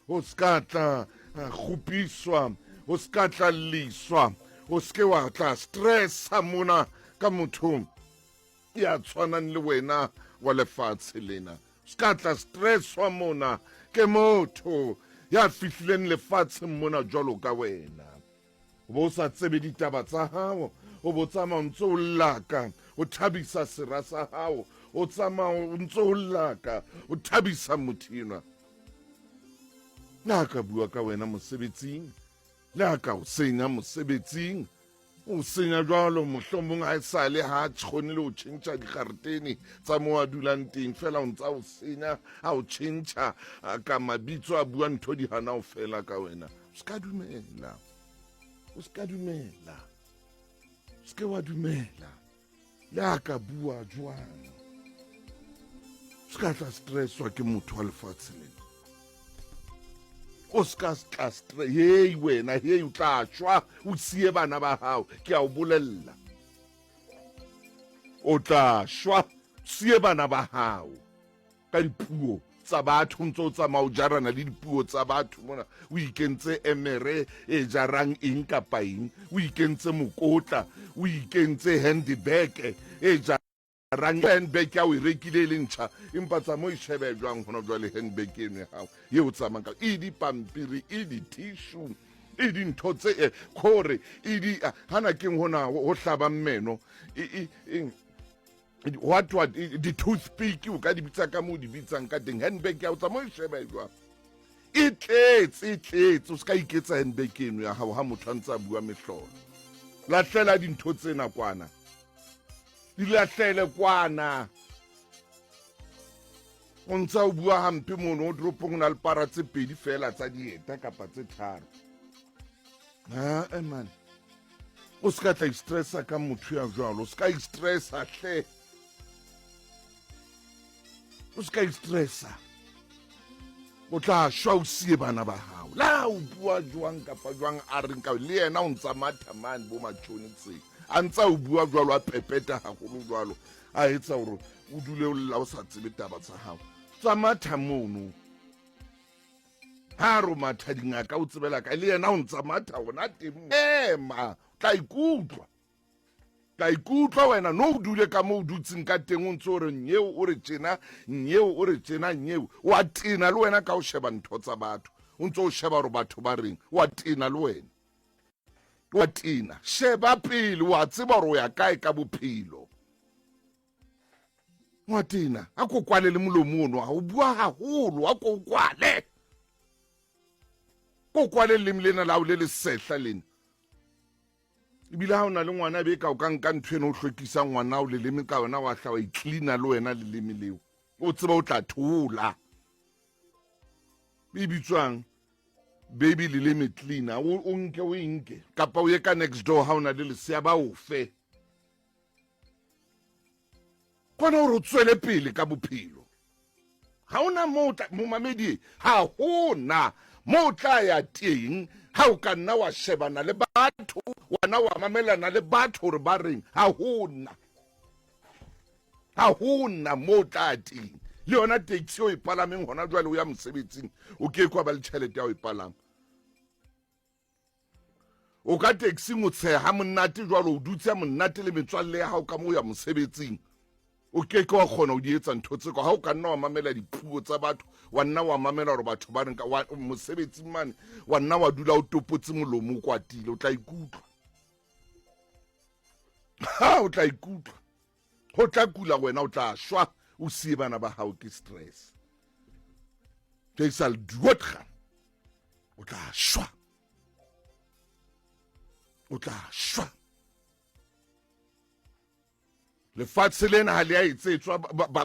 o ska tla khupiswa, o ska tla liswa, o ske wa tla stressa mona ka motho ya tshwanang le wena wa lefatshe lena. Ska tla stresswa mona ke motho ya fihlileng lefatshe mona jwalo ka wena. Bo sa tsebe ditaba tsa hao, o bo tsamaya ntse o laka, o thabisa sera sa hao, o tsamaya ntse o laka, o thabisa motho enwa. Le ha ka bua ka wena mosebetsing, le ha ka o senya mosebetsing, o senya jwalo mohlomong ha e sale ha tshone le o tjhentjha dikgaretene tsa mo a dulang teng, fela o ntsa o senya ha o tjhentjha ka mabitso a bua ntho di hana o fela ka wena. O ska dumela, o ska dumela, o ske wa dumela. Le ha ka bua jwang, o ska tla stresswa ke motho wa lefatshe lena. O ska tla stress, hei wena, hei o tla shwa, o siye bana ba hao, ke a o bolella. O tla shwa, siye bana ba hao ka dipuo tsa batho, ntse o tsamaya o jarana le dipuo tsa batho mona, o ikentse emere e jarang eng kapa eng, o ikentse mokotla, o ikentse handbag e jarang handbag ya o e rekile le ntšha, empa tsamo e shebe jwang hona jwale handbag eno ya hao ye o tsamang ka e dipampiri, e di-tissue, e dintho tse kore e di hana keng hona ho hlaba meno what di-toothpick o ka di bitsa ka moo di bitsang ka teng. Handbag ya o tsamo e shebe jwang e tletse, o ska iketsa handbag eno ya hao ha motho a ntse a bua mehlolo. Lahlela dintho tsena kwana, di lahlele kwana. O ntsa o bua hampe mono o dropong na le para tse pedi fela tsa dieta kapa tse tharo. Man, o ska tla istressa ka motho ya jwalo, o ska istressa hle, o ska istressa. O tla shwa o siye bana ba hao. La o bua jwang kapa jwang a reng ka le yena o ntsa matha mane bo matjhone tse a ntsa o bua jwalo a pepeta haholo jwalo a etsa hore o dule o lla o sa tsebe taba tsa hao. Tsa matha mono ha ro matha dingaka o tsebela ka le yena o ntsa matha ona teng ema tla ikutlwa wena no o dule ka mo o dutseng ka teng o ntse o re nyeo o re tjena nyeo o re tjena nyeo wa tena le wena ka o sheba ntho tsa batho o ntse o sheba hore batho ba reng wa tena le wena wa tena sheba pele wa tseba hore o ya kae ka bophelo wa tena a ko kwale le molomo ono ha o bua haholo a ko kwale leleme lena la o le sehla lena. Ebile ha o na le ngwana be ka o ka nka ntho eno o hlwekisa ngwana o leleme ka wena wa hla wa i-cleana le wena leleme leo o tseba o tla thola e bitswang baby leleme cleaner. O nke o inke kapa o ye ka next door ha o na le lesea ba o fe kwana hore o tswele pele ka bophelo. Ha ona momamedi, ha hona mo tla ya teng ha o ka nna wa shebana le batho wana wa mamelana le batho hore ba reng. Ha hona mo tla teng. Le yona taxi o e palameng hona jwale o ya mosebetsing o ke kwa ba le tjhelete ya o e palama. O ka taxi motsheha monate jwalo o dutse monate le metswalle ya hao ka mo ya mosebetsing. O ke wa kgona o di etsa ntho tse ha o ka nna wa mamela dipuo tsa batho wa nna wa mamela hore batho ba reng ka mosebetsing mane wa nna wa dula o topotse molomo o kwatile o tla ikutlwa. O tla ikutlwa ho tla kula wena o tla shwa o siye bana ba hao ke stress. Jy sal dood gaan. O tla shwa. O tla shwa. Lefatshe lena ha le a etsetswa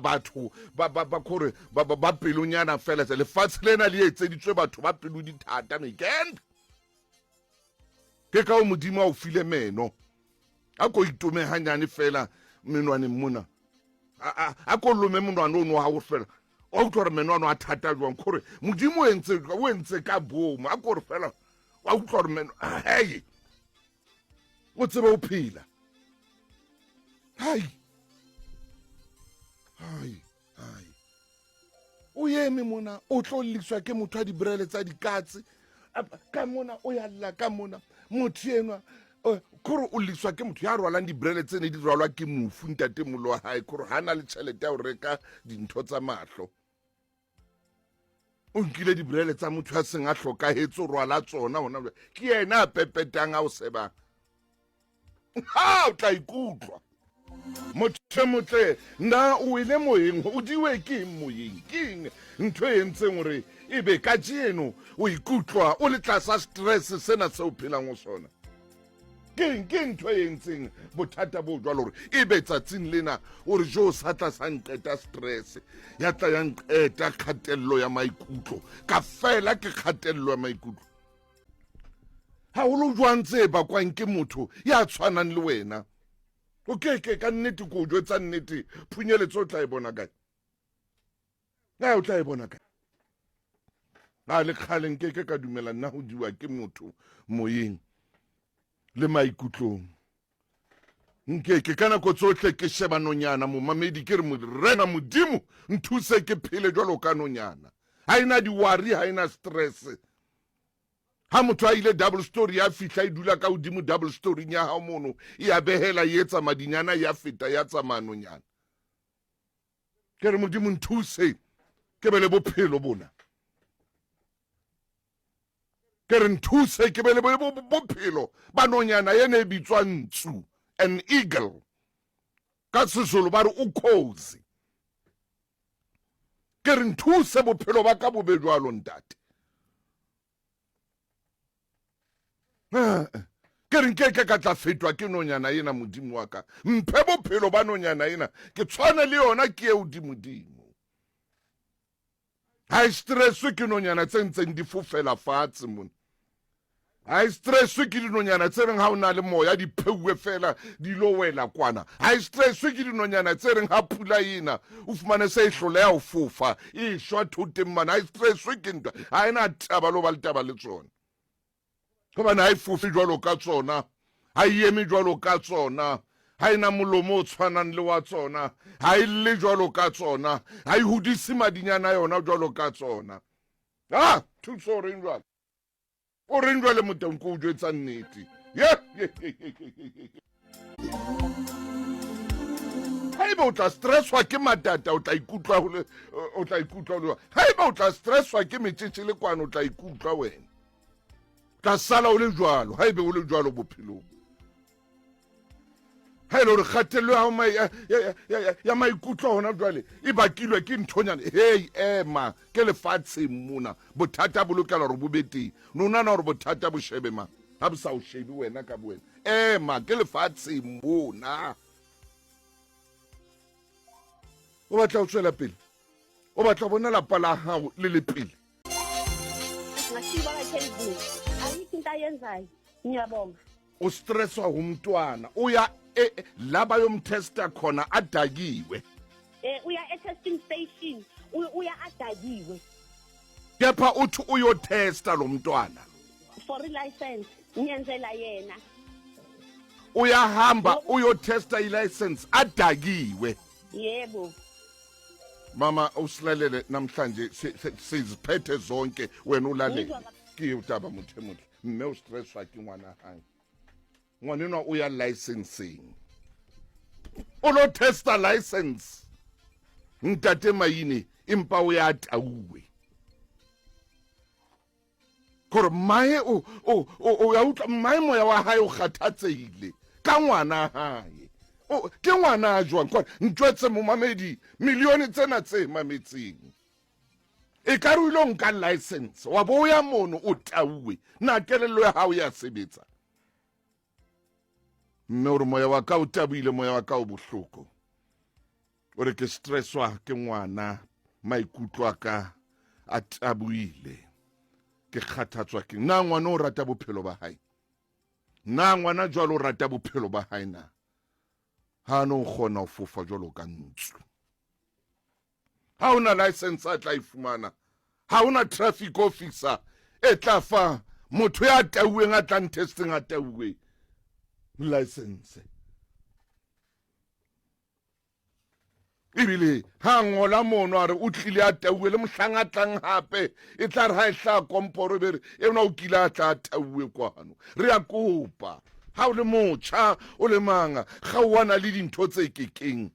batho ba kore ba pelonyana fela. Lefatshe lena le etseditswe batho ba pelo di thata mekend. Ke ka o modimo o file meno a ko itume hanyane fela menwane mona a ko lome monwane o no ha o fela o tlo re menwane a thata jwang kore modimo o entse ka bomo a ko re fela wa utlwa re meno hey o tsebe o phela. Hai o eme mona o tlo liswa ke motho a dibrele tsa dikatse ka mona o ya lla ka mona motho enwa kore o liswa ke motho ya rwalang dibrele tsene di rwalwa ke mofu ntate molo wa hae kore ha na le tšhelete ya go reka dintho tsa mahlo o nkile dibrele tsa motho a seng a hlokahetse o rwala tsona hona ke yena a pepetang a o sebang ha o tla ikutlwa motho motle na o ile moyeng o diwe ke moyeng ke ntho e ntseng gore e be ka jeno o ikutlwa o le tlasa stress sena se o phelang o sona ke ntho e ntseng bothata bo jwa gore e be tsatsing lena gore jo sa tla sa nqeta stress ya tla ya nqeta kgatelelo ya maikutlo ka fela ke kgatelelo ya maikutlo ha o lo jwantse ba kwang ke motho ya tshwanang le wena okay ka nnete ko jwetsa nnete phunyeletso o tla e bona kae o tla e bona kae le kgaleng ke ka dumela nna go diwa ke motho moyeng le maikutlong nkeke ka nako tsotlhe ke sheba nonyana momamedi ke re morena modimo nthuse ke phele jwalo ka nonyana ha ina diwari ha ina stress ha motho a ile double story ya fihla e dula ka hodimo double story nya ha mono ya behela e etsa madinyana ya feta ya tsamaya nonyana ke re modimo nthuse ke be le bophelo bona ke re nthuse ke be le bophelo ba nonyana yene e bitswa ntsu an eagle ka Sezulu ba re ukhozi ke re nthuse bophelo ba ka bo be jwalo ntate ke re nkeke ka tla fetwa ke nonyana ena modimo wa ka mphe bophelo ba nonyana ena ke tshwane le yona ke e hodimodimo ha stresswe ke nonyana tse ntseng di fofela fatshe mona ha stresswe ke dinonyana tse reng ha o na le moya di pheuwe fela di lo wela kwana ha stresswe ke dinonyana tse reng ha pula ina o fumane se e hloleha ho fofa e shwa thoteng mana ha stresswe ke ntwa ha ena taba lo ba le taba le tsona gobane ha e fofe jwalo ka tsona ha e eme jwalo ka tsona ha ena molomo o tshwanang le wa tsona ha e lle jwalo ka tsona ha e hodise madinyana yona jwalo ka tsona thuso o reng jwalo o reng jwale Motaung ko o jwetsa nnete haeba o tla stresswa ke matata o tla ikutlwa haeba o tla stresswa ke metšhetše le kwana o tla ikutlwa wena tla sala o le jwalo haebe o le jwalo bophelong ha ile gore kgatelelo ya maikutlo gona jwale e bakilwe ke nthonyana ema ke lefatsheng mona bothata bo lokela gore bo be teng no nana gore bothata bo shebe mang ha bo sa o shebe wena ka bowena ema ke lefatsheng mona o batla o tswela pele o batla bona lapa la gago le le pele o stresswa umntwana uya laba yomtesta khona adakiwe uya e-testing station uya adakiwe kepha uthi uyotesta lo mntwana for license nyenzela yena uyahamba uyotesta i-license adakiwe yebo mama usilalele namhlanje siziphethe zonke wena ulalela ke utaba muthemuhle mme o stresswa ke ngwana hae ngwanenwa o ya licensing o lo testa license ntate maine empa o ya tauwe kore mae o ya utla mae moya wa hae o kgathatsehile ka ngwana hae ke ngwana a jwang kwa ntwetse momamedi milione tsena tse mametseng e ka re o ilo nka license wa bo ya mono o tauwe na kelelo ya hao ya sebetsa mme ore moya wa ka o tabile moya wa ka o bohloko ore ke stresswa ke ngwana maikutlo a ka a tabuile ke kgathatswa ke na ngwana o rata bophelo ba hae na ngwana jwalo o rata bophelo ba hae na ha no kgona ho fofa jwalo ka ntsu ha una license a tla ifumana ha una traffic officer e tla fa motho ya tauweng a tla ntesting a tauwe license ebile ha ngola mono a re o tlile a tauwe le mohlang a tlang hape e tla re ha e hlaha komporo be re ena o kile a tla a tauwe kwano re a kopa ha o le motjha o le manga ga o wana le dintho tse kekeng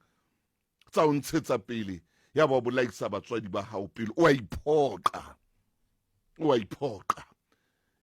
tsa o ntshetsa pele ya ba bolaisa batswadi ba hao pele o a iphoqa